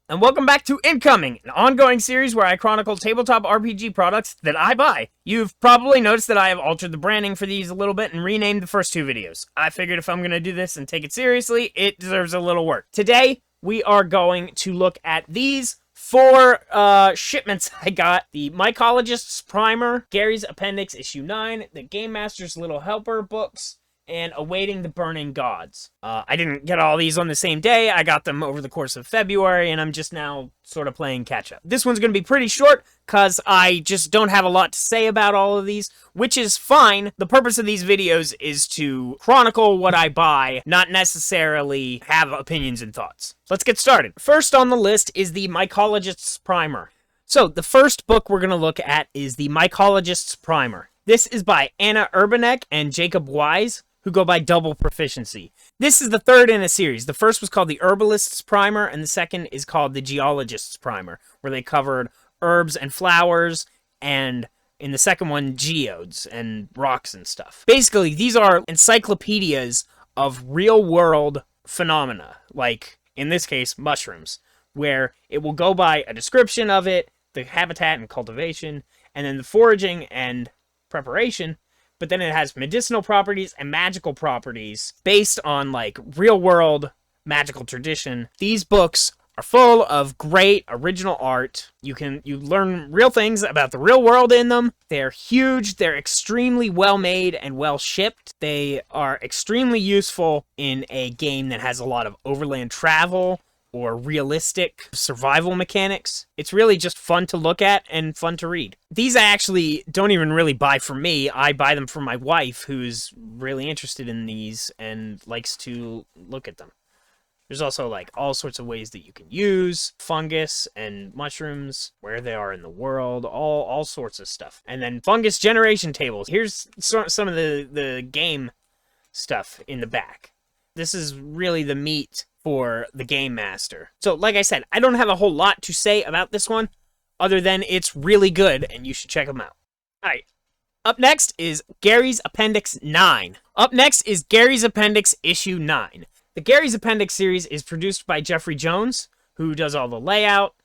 and welcome back to Incoming, an ongoing series where I chronicle tabletop RPG products that I buy. You've probably noticed that I have altered the branding for these a little bit and renamed the first two videos. I figured if I'm going to do this and take it seriously, it deserves a little work. Today, we are going to look at these four shipments I got. The Mycologist's Primer, Gary's Appendix Issue 9, the Game Master's Little Helper books, and Awaiting the Burning Gods. I didn't get all these on the same day. I got them over the course of February, and I'm just now sort of playing catch-up. This one's going to be pretty short, because I just don't have a lot to say about all of these, which is fine. The purpose of these videos is to chronicle what I buy, not necessarily have opinions and thoughts. Let's get started. First on the list is the Mycologist's Primer. So, the first book we're going to look at is the Mycologist's Primer. This is by Anna Urbanek and Jacob Wise, who go by Double Proficiency. This is the third in a series. The first was called the Herbalist's Primer, and the second is called the Geologist's Primer, where they covered herbs and flowers, and in the second one, geodes and rocks and stuff. Basically, these are encyclopedias of real-world phenomena, like, in this case, mushrooms, where it will go by a description of it, the habitat and cultivation, and then the foraging and preparation, but then it has medicinal properties and magical properties based on, like, real-world magical tradition. These books are full of great original art. You learn real things about the real world in them. They're huge. They're extremely well-made and well-shipped. They are extremely useful in a game that has a lot of overland travel or realistic survival mechanics. It's really just fun to look at and fun to read. These I actually don't even really buy for me. I buy them for my wife, who's really interested in these and likes to look at them. There's also, like, all sorts of ways that you can use fungus and mushrooms, where they are in the world, all sorts of stuff. And then fungus generation tables. Here's some of the game stuff in the back. This is really the meat for the Game Master. So, like I said, I don't have a whole lot to say about this one, other than it's really good, and you should check them out. Alright, up next is Gary's Appendix 9. Up next is Gary's Appendix Issue 9. The Gary's Appendix series is produced by Jeffrey Jones, who does all the layout,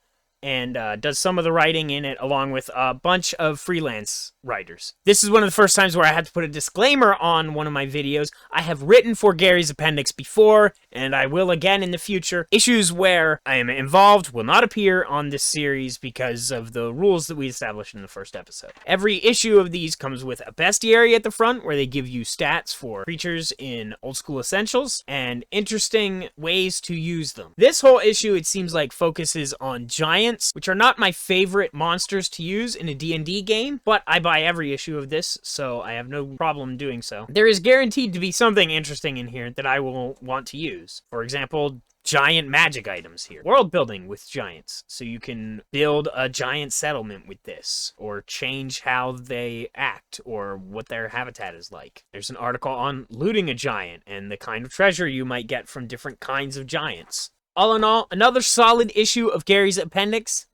and does some of the writing in it, along with a bunch of freelance writers. This is one of the first times where I had to put a disclaimer on one of my videos. I have written for Gary's Appendix before, and I will again in the future. Issues where I am involved will not appear on this series because of the rules that we established in the first episode. Every issue of these comes with a bestiary at the front, where they give you stats for creatures in Old School Essentials, and interesting ways to use them. This whole issue, it seems like, focuses on giants, which are not my favorite monsters to use in a D&D game, but I buy every issue of this, so I have no problem doing so. There is guaranteed to be something interesting in here that I will want to use. For example, giant magic items here. World building with giants, so you can build a giant settlement with this, or change how they act, or what their habitat is like. There's an article on looting a giant, and the kind of treasure you might get from different kinds of giants. All in all, another solid issue of Gary's Appendix.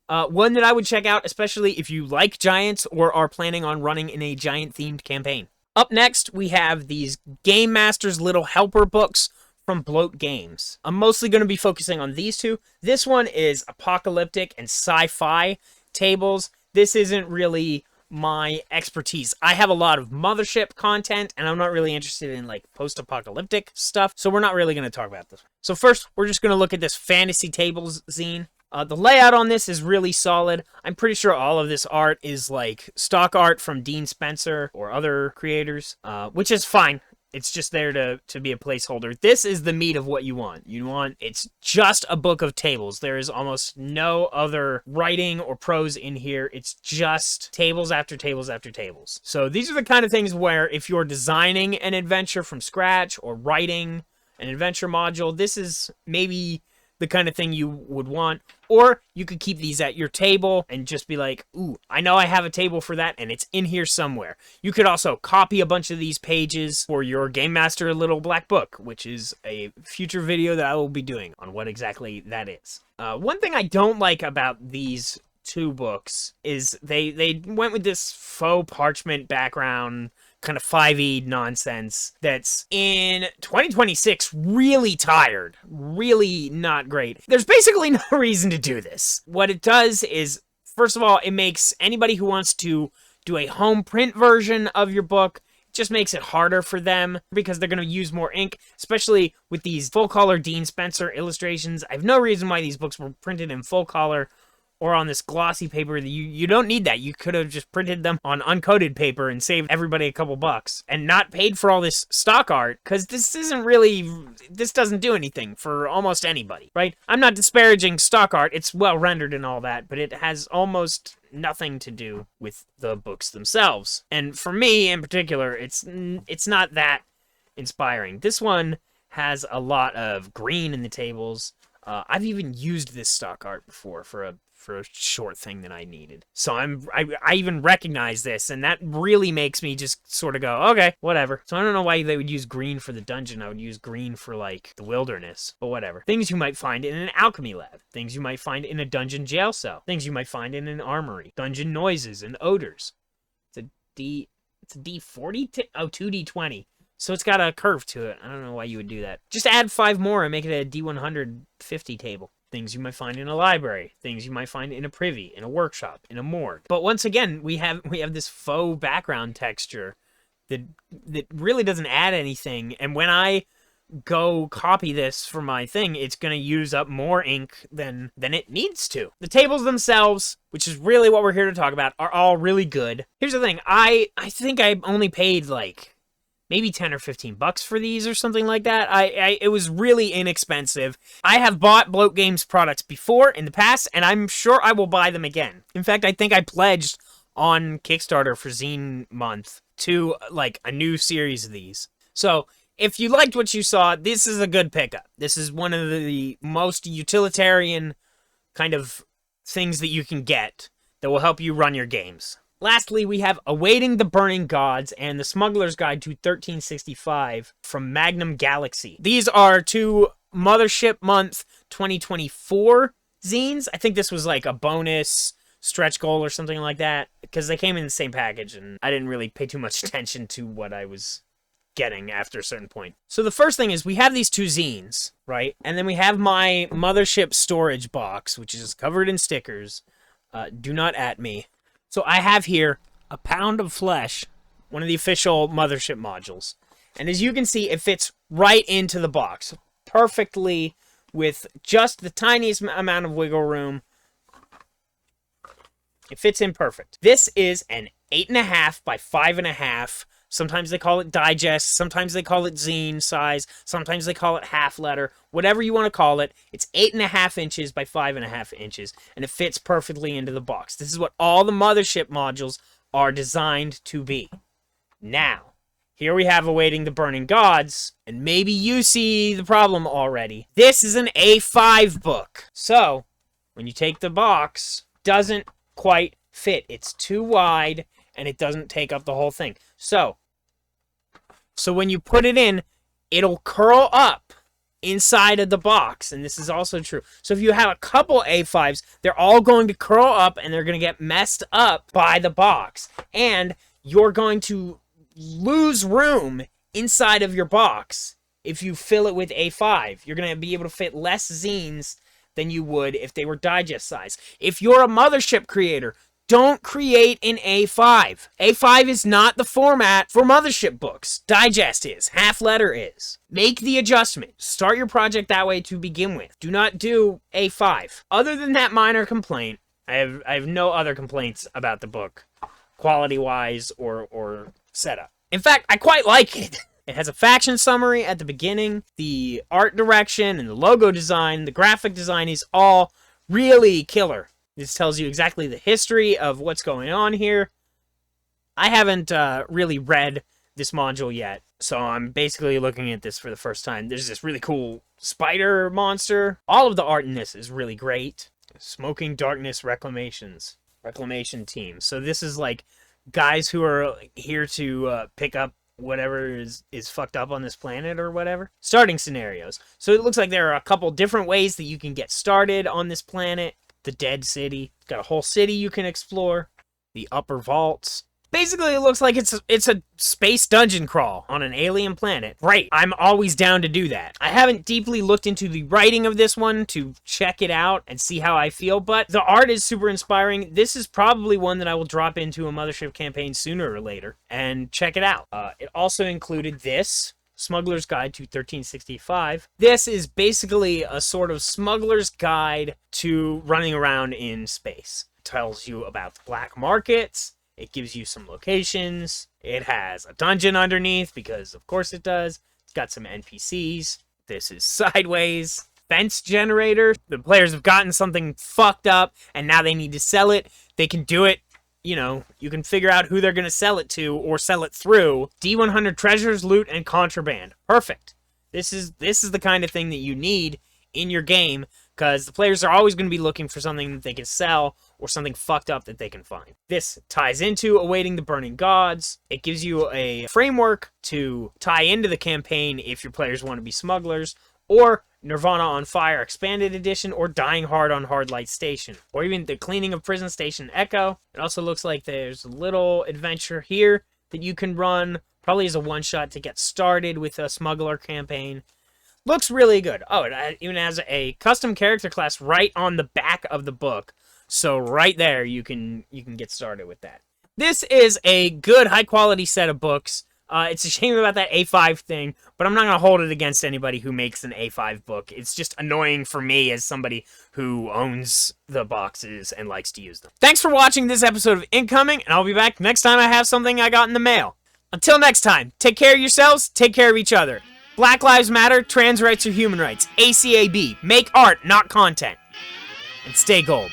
One that I would check out, especially if you like giants or are planning on running in a giant-themed campaign. Up next, we have these Game Master's Little Helper books from Bloat Games. I'm mostly going to be focusing on these two. This one is apocalyptic and sci-fi tables. This isn't really my expertise. I have a lot of Mothership content, and I'm not really interested in, like, post-apocalyptic stuff, so we're not really going to talk about this. So first, we're just going to look at this Fantasy Tables zine. The layout on this is really solid. I'm pretty sure all of this art is, like, stock art from Dean Spencer or other creators, which is fine. It's just there to be a placeholder. This is the meat of what you want. It's just a book of tables. There is almost no other writing or prose in here. It's just tables after tables after tables. So these are the kind of things where if you're designing an adventure from scratch or writing an adventure module, this is maybe the kind of thing you would want. Or you could keep these at your table and just be like, ooh, I know I have a table for that and it's in here somewhere. You could also copy a bunch of these pages for your Game Master Little Black Book, which is a future video that I will be doing on what exactly that is. One thing I don't like about these two books is they went with this faux parchment background, kind of 5e nonsense that's in 2026 really tired, really not great. There's basically no reason to do this. What it does is, first of all, it makes anybody who wants to do a home print version of your book, just makes it harder for them because they're going to use more ink, especially with these full color Dean Spencer illustrations. I have no reason why these books were printed in full color or on this glossy paper. You don't need that. You could have just printed them on uncoated paper and saved everybody a couple bucks and not paid for all this stock art, because this doesn't do anything for almost anybody, right? I'm not disparaging stock art. It's well rendered and all that, but it has almost nothing to do with the books themselves. And for me in particular, it's not that inspiring. This one has a lot of green in the tables. I've even used this stock art before for a short thing that I needed. So I even recognize this, and that really makes me just sort of go, okay, whatever. So I don't know why they would use green for the dungeon. I would use green for, like, the wilderness, but whatever. Things you might find in an alchemy lab. Things you might find in a dungeon jail cell. Things you might find in an armory. Dungeon noises and odors. It's a D40? 2D20. So it's got a curve to it. I don't know why you would do that. Just add 5 more and make it a D150 table. Things you might find in a library. Things you might find in a privy, in a workshop, in a morgue. But once again, we have this faux background texture that really doesn't add anything. And when I go copy this for my thing, it's going to use up more ink than it needs to. The tables themselves, which is really what we're here to talk about, are all really good. Here's the thing. I think I only paid like maybe 10 or 15 bucks for these or something like that. It was really inexpensive. I have bought Bloat Games products before in the past, and I'm sure I will buy them again. In fact, I think I pledged on Kickstarter for Zine Month to, like, a new series of these. So if you liked what you saw, this is a good pickup. This is one of the most utilitarian kind of things that you can get that will help you run your games. Lastly, we have Awaiting the Burning Gods and The Smuggler's Guide to 1365 from Magnum Galaxy. These are two Mothership Month 2024 zines. I think this was like a bonus stretch goal or something like that, because they came in the same package, and I didn't really pay too much attention to what I was getting after a certain point. So the first thing is we have these two zines, right? And then we have my Mothership storage box, which is covered in stickers. Do not at me. So I have here a pound of flesh, one of the official Mothership modules. And as you can see, it fits right into the box perfectly with just the tiniest amount of wiggle room. It fits in perfect. This is an 8.5 by 5.5. Sometimes they call it digest. Sometimes they call it zine size. Sometimes they call it half letter. Whatever you want to call it. It's 8.5 inches by 5.5 inches. And it fits perfectly into the box. This is what all the Mothership modules are designed to be. Now, here we have Awaiting the Burning Gods. And maybe you see the problem already. This is an A5 book. So, when you take the box, it doesn't quite fit. It's too wide, and it doesn't take up the whole thing. So when you put it in, it'll curl up inside of the box, and this is also true. So if you have a couple A5s, they're all going to curl up, and they're going to get messed up by the box, and you're going to lose room inside of your box if you fill it with A5. You're going to be able to fit less zines than you would if they were digest size. If you're a Mothership creator, don't create an A5. A5 is not the format for Mothership books. Digest is. Half letter is. Make the adjustment. Start your project that way to begin with. Do not do A5. Other than that minor complaint, I have no other complaints about the book, quality-wise or setup. In fact, I quite like it. It has a faction summary at the beginning. The art direction and the logo design, the graphic design is all really killer. This tells you exactly the history of what's going on here. I haven't really read this module yet, so I'm basically looking at this for the first time. There's this really cool spider monster. All of the art in this is really great. Smoking Darkness Reclamation team. So this is like guys who are here to pick up whatever is fucked up on this planet or whatever. Starting scenarios. So it looks like there are a couple different ways that you can get started on this planet. the dead city. It's got a whole city you can explore. The upper vaults. Basically, it looks like it's a space dungeon crawl on an alien planet. Right, I'm always down to do that. I haven't deeply looked into the writing of this one to check it out and see how I feel, but the art is super inspiring. This is probably one that I will drop into a Mothership campaign sooner or later and check it out. It also included this, Smuggler's Guide to 1365. This is basically a sort of smuggler's guide to running around in space. It tells you about the black markets. It gives you some locations. It has a dungeon underneath, because of course it does. It's got some NPCs. This is Sideways. Fence generator. The players have gotten something fucked up, and now they need to sell it. They can do it. You know, you can figure out who they're going to sell it to or sell it through. D100 treasures, loot, and contraband. Perfect. This is the kind of thing that you need in your game, because the players are always going to be looking for something that they can sell or something fucked up that they can find. This ties into Awaiting the Burning Gods. It gives you a framework to tie into the campaign if your players want to be smugglers, or Nirvana on Fire Expanded Edition, or Dying Hard on Hardlight Station, or even the Cleaning of Prison Station Echo. It also looks like there's a little adventure here that you can run, probably as a one-shot to get started with a smuggler campaign. Looks really good. Oh, it even has a custom character class right on the back of the book. So right there, you can get started with that. This is a good, high-quality set of books. It's a shame about that A5 thing, but I'm not going to hold it against anybody who makes an A5 book. It's just annoying for me as somebody who owns the boxes and likes to use them. Thanks for watching this episode of Incoming, and I'll be back next time I have something I got in the mail. Until next time, take care of yourselves, take care of each other. Black Lives Matter, trans rights are human rights. ACAB, make art, not content. And stay gold.